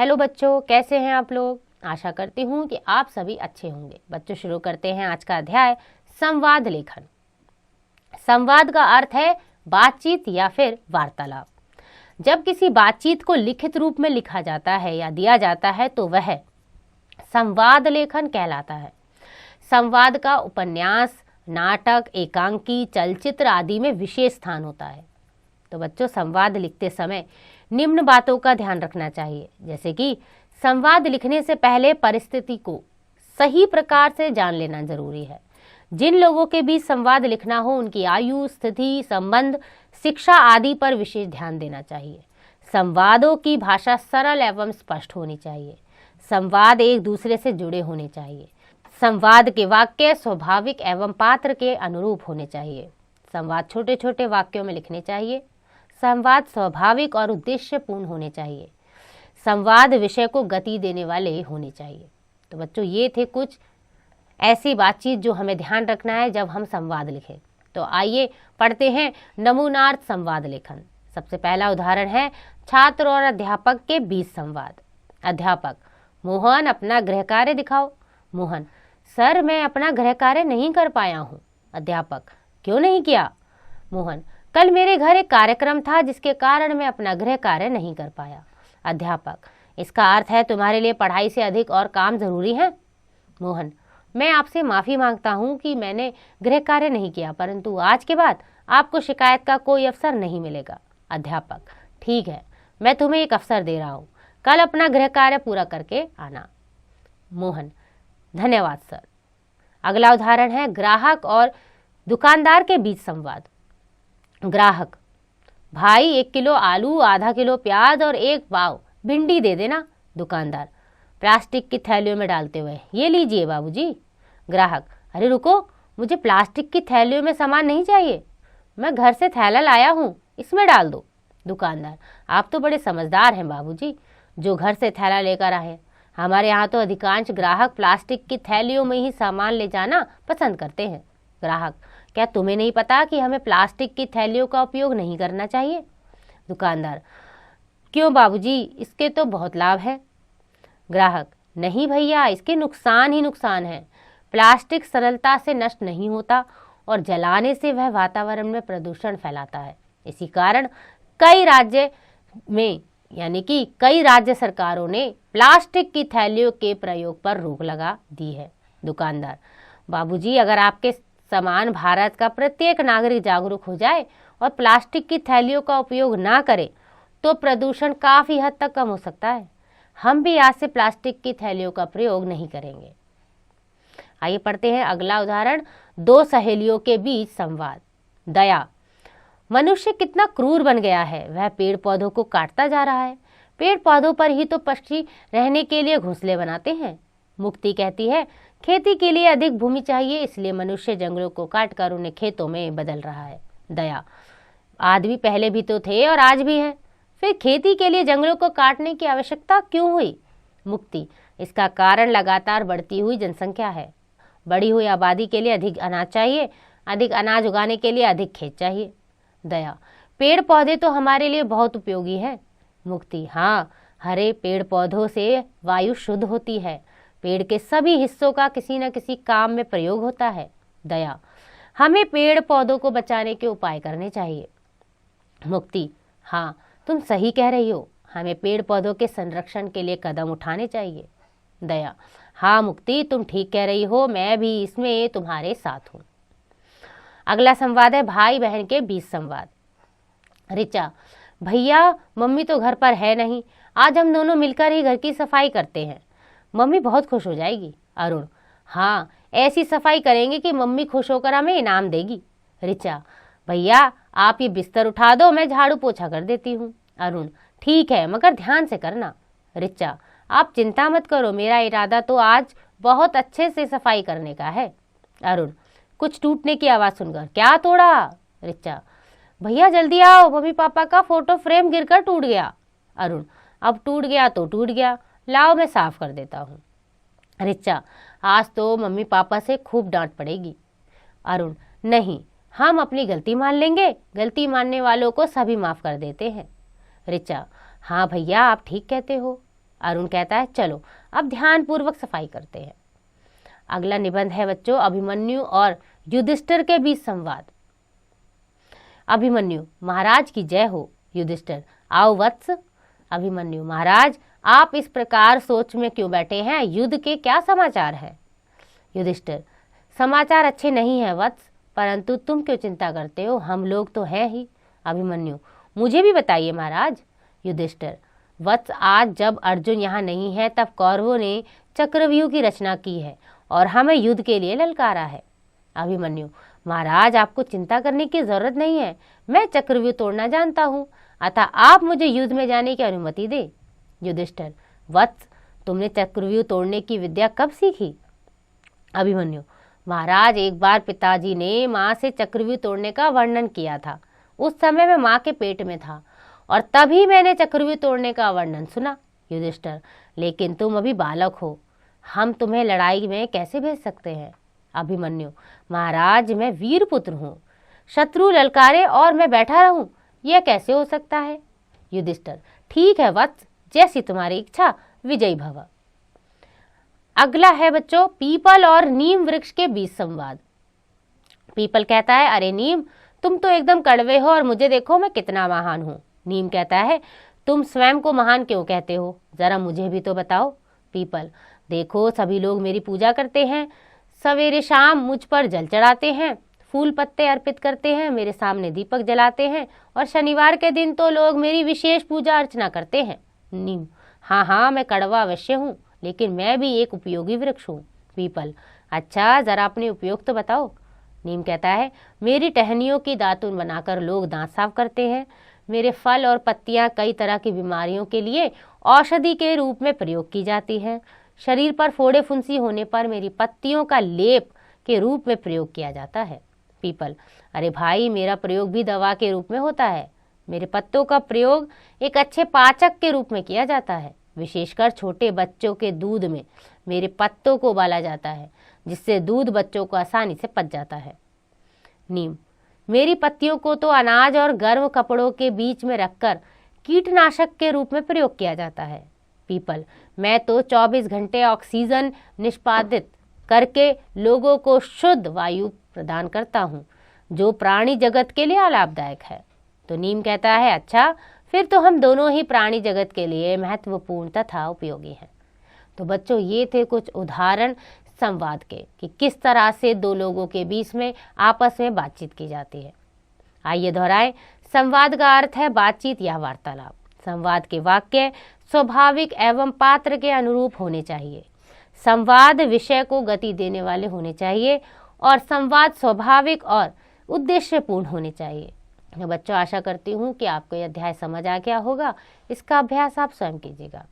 Hello बच्चों, कैसे हैं आप लोग। आशा करती हूँ कि आप सभी अच्छे होंगे। बच्चों, शुरू करते हैं आज का अध्याय संवाद लेखन। संवाद का अर्थ है बातचीत या फिर वार्तालाप। जब किसी बातचीत को लिखित रूप में लिखा जाता है या दिया जाता है तो वह संवाद लेखन कहलाता है। संवाद का उपन्यास, नाटक, एकांकी, चलचित्र आदि में विशेष स्थान होता है। तो बच्चों, संवाद लिखते समय निम्न बातों का ध्यान रखना चाहिए, जैसे कि संवाद लिखने से पहले परिस्थिति को सही प्रकार से जान लेना जरूरी है। जिन लोगों के बीच संवाद लिखना हो उनकी आयु, स्थिति, संबंध, शिक्षा आदि पर विशेष ध्यान देना चाहिए। संवादों की भाषा सरल एवं स्पष्ट होनी चाहिए। संवाद एक दूसरे से जुड़े होने चाहिए। संवाद के वाक्य स्वाभाविक एवं पात्र के अनुरूप होने चाहिए। संवाद छोटे छोटे वाक्यों में लिखने चाहिए। संवाद स्वाभाविक और उद्देश्यपूर्ण होने चाहिए। संवाद विषय को गति देने वाले होने चाहिए। तो बच्चों, ये थे कुछ ऐसी बातचीत जो हमें ध्यान रखना है जब हम संवाद लिखें। तो आइए पढ़ते हैं नमूनार्थ संवाद लेखन। सबसे पहला उदाहरण है छात्र और अध्यापक के बीच संवाद। अध्यापक: मोहन, अपना गृह कार्य दिखाओ। मोहन: सर, मैं अपना गृह कार्य नहीं कर पाया हूँ। अध्यापक: क्यों नहीं किया? मोहन: कल मेरे घर एक कार्यक्रम था जिसके कारण मैं अपना गृह कार्य नहीं कर पाया। अध्यापक: इसका अर्थ है तुम्हारे लिए पढ़ाई से अधिक और काम जरूरी है। मोहन: मैं आपसे माफी मांगता हूँ कि मैंने गृह कार्य नहीं किया, परंतु आज के बाद आपको शिकायत का कोई अवसर नहीं मिलेगा। अध्यापक: ठीक है, मैं तुम्हें एक अवसर दे रहा हूँ, कल अपना गृह कार्य पूरा करके आना। मोहन: धन्यवाद सर। अगला उदाहरण है ग्राहक और दुकानदार के बीच संवाद। ग्राहक: भाई, 1 किलो आलू, आधा किलो प्याज और 1 पाव भिंडी दे देना। दुकानदार प्लास्टिक की थैलियों में डालते हुए: ये लीजिए बाबूजी। ग्राहक: अरे रुको, मुझे प्लास्टिक की थैलियों में सामान नहीं चाहिए, मैं घर से थैला लाया हूँ, इसमें डाल दो। दुकानदार: आप तो बड़े समझदार हैं बाबूजी, जो घर से थैला लेकर आए। हमारे यहाँ तो अधिकांश ग्राहक प्लास्टिक की थैलियों में ही सामान ले जाना पसंद करते हैं। ग्राहक: क्या तुम्हें नहीं पता कि हमें प्लास्टिक की थैलियों का उपयोग नहीं करना चाहिए? दुकानदार: क्यों बाबूजी, इसके तो बहुत लाभ है। ग्राहक: नहीं भैया, इसके नुकसान ही नुकसान हैं। प्लास्टिक सरलता से नष्ट नहीं होता और जलाने से वह वातावरण में प्रदूषण फैलाता है। इसी कारण कई राज्य सरकारों ने प्लास्टिक की थैलियों के प्रयोग पर रोक लगा दी है। दुकानदार: बाबूजी, अगर आपके समान भारत का प्रत्येक नागरिक जागरूक हो जाए और प्लास्टिक की थैलियों का उपयोग ना करे तो प्रदूषण काफी हद तक कम हो सकता है। हम भी आज से प्लास्टिक की थैलियों का प्रयोग नहीं करेंगे। आइए पढ़ते हैं अगला उदाहरण 2 सहेलियों के बीच संवाद। दया: मनुष्य कितना क्रूर बन गया है, वह पेड़ पौधों को काटता जा रहा है। पेड़ पौधों पर ही तो पक्षी रहने के लिए घोंसले बनाते हैं। मुक्ति कहती है, खेती के लिए अधिक भूमि चाहिए, इसलिए मनुष्य जंगलों को काटकर उन्हें खेतों में बदल रहा है। दया: आदमी पहले भी तो थे और आज भी हैं, फिर खेती के लिए जंगलों को काटने की आवश्यकता क्यों हुई? मुक्ति: इसका कारण लगातार बढ़ती हुई जनसंख्या है। बढ़ी हुई आबादी के लिए अधिक अनाज चाहिए, अधिक अनाज उगाने के लिए अधिक खेत चाहिए। दया: पेड़ पौधे तो हमारे लिए बहुत उपयोगी हैं। मुक्ति: हाँ, हरे पेड़ पौधों से वायु शुद्ध होती है। पेड़ के सभी हिस्सों का किसी न किसी काम में प्रयोग होता है। दया: हमें पेड़ पौधों को बचाने के उपाय करने चाहिए। मुक्ति: हाँ, तुम सही कह रही हो, हमें पेड़ पौधों के संरक्षण के लिए कदम उठाने चाहिए। दया: हाँ मुक्ति, तुम ठीक कह रही हो, मैं भी इसमें तुम्हारे साथ हूँ। अगला संवाद है भाई बहन के बीच संवाद। ऋचा: भैया, मम्मी तो घर पर है नहीं, आज हम दोनों मिलकर ही घर की सफाई करते हैं, मम्मी बहुत खुश हो जाएगी। अरुण: हाँ, ऐसी सफाई करेंगे कि मम्मी खुश होकर हमें इनाम देगी। ऋचा: भैया, आप ये बिस्तर उठा दो, मैं झाड़ू पोछा कर देती हूँ। अरुण: ठीक है, मगर ध्यान से करना। ऋचा: आप चिंता मत करो, मेरा इरादा तो आज बहुत अच्छे से सफाई करने का है। अरुण: कुछ टूटने की आवाज सुनकर, क्या तोड़ा? ऋचा: भैया जल्दी आओ, मम्मी पापा का फोटो फ्रेम गिरकर टूट गया। अरुण: अब टूट गया तो टूट गया, लाओ मैं साफ कर देता हूँ। ऋचा: आज तो मम्मी पापा से खूब डांट पड़ेगी। अरुण: नहीं, हम अपनी गलती मान लेंगे, गलती मानने वालों को सभी माफ कर देते हैं। ऋचा: हाँ भैया, आप ठीक कहते हो। अरुण कहता है चलो अब ध्यानपूर्वक सफाई करते हैं। अगला निबंध है बच्चों अभिमन्यु और युधिष्ठिर के बीच संवाद। अभिमन्यु, महाराज की जय हो। युधिष्ठिर, आओ वत्स। अभिमन्यु, महाराज आप इस प्रकार सोच में क्यों बैठे हैं, युद्ध के क्या समाचार हैं? युधिष्ठिर, समाचार अच्छे नहीं हैं वत्स, परंतु तुम क्यों चिंता करते हो, हम लोग तो हैं ही। अभिमन्यु, मुझे भी बताइए महाराज। युधिष्ठिर, वत्स आज जब अर्जुन यहाँ नहीं है तब कौरवों ने चक्रव्यूह की रचना की है और हमें युद्ध के लिए ललकारा है। अभिमन्यु, महाराज आपको चिंता करने की जरूरत नहीं है, मैं चक्रव्यूह तोड़ना जानता हूँ, अतः आप मुझे युद्ध में जाने की अनुमति दे। युधिष्ठिर, वत्स तुमने चक्रव्यूह तोड़ने की विद्या कब सीखी? अभिमन्यु, महाराज एक बार पिताजी ने माँ से चक्रव्यूह तोड़ने का वर्णन किया था। उस समय मैं माँ के पेट में था और तभी मैंने चक्रव्यूह तोड़ने का वर्णन सुना। युधिष्ठिर, लेकिन तुम अभी बालक हो, हम तुम्हें लड़ाई में कैसे भेज सकते हैं? अभिमन्यु, महाराज मैं वीर पुत्र हूँ, शत्रु ललकारे और मैं बैठा रहूं, यह कैसे हो सकता है? युधिष्ठिर, ठीक है वत्स, जैसी तुम्हारी इच्छा, विजयी भव। अगला है बच्चों पीपल और नीम वृक्ष के बीच संवाद। पीपल कहता है अरे नीम, तुम तो एकदम कड़वे हो और मुझे देखो मैं कितना महान हूँ। नीम कहता है तुम स्वयं को महान क्यों कहते हो, जरा मुझे भी तो बताओ। पीपल, देखो सभी लोग मेरी पूजा करते हैं, सवेरे शाम मुझ पर जल चढ़ाते हैं, फूल पत्ते अर्पित करते हैं, मेरे सामने दीपक जलाते हैं और शनिवार के दिन तो लोग मेरी विशेष पूजा अर्चना करते हैं। नीम, हाँ हाँ मैं कड़वा अवश्य हूँ, लेकिन मैं भी एक उपयोगी वृक्ष हूँ। पीपल, अच्छा जरा अपने उपयोग तो बताओ। नीम कहता है मेरी टहनियों की दातुन बनाकर लोग दांत साफ करते हैं, मेरे फल और पत्तियां कई तरह की बीमारियों के लिए औषधि के रूप में प्रयोग की जाती हैं, शरीर पर फोड़े फुंसी होने पर मेरी पत्तियों का लेप के रूप में प्रयोग किया जाता है। पीपल, अरे भाई मेरा प्रयोग भी दवा के रूप में होता है, मेरे पत्तों का प्रयोग एक अच्छे पाचक के रूप में किया जाता है, विशेषकर छोटे बच्चों के दूध में मेरे पत्तों को उबाला जाता है, जिससे दूध बच्चों को आसानी से पच जाता है। नीम, मेरी पत्तियों को तो अनाज और गर्म कपड़ों के बीच में रखकर कीटनाशक के रूप में प्रयोग किया जाता है। पीपल, मैं तो 24 घंटे ऑक्सीजन निष्पादित करके लोगों को शुद्ध वायु प्रदान करता हूँ, जो प्राणी जगत के लिए लाभदायक है। तो नीम कहता है अच्छा, फिर तो हम दोनों ही प्राणी जगत के लिए महत्वपूर्ण तथा उपयोगी हैं। तो बच्चों ये थे कुछ उदाहरण संवाद के कि किस तरह से दो लोगों के बीच में आपस में बातचीत की जाती है। आइए दोहराएं, संवाद का अर्थ है बातचीत या वार्तालाप। संवाद के वाक्य स्वाभाविक एवं पात्र के अनुरूप होने चाहिए। संवाद विषय को गति देने वाले होने चाहिए और संवाद स्वाभाविक और उद्देश्यपूर्ण होने चाहिए। बच्चों आशा करती हूँ कि आपको यह अध्याय समझ आ गया होगा। इसका अभ्यास आप स्वयं कीजिएगा।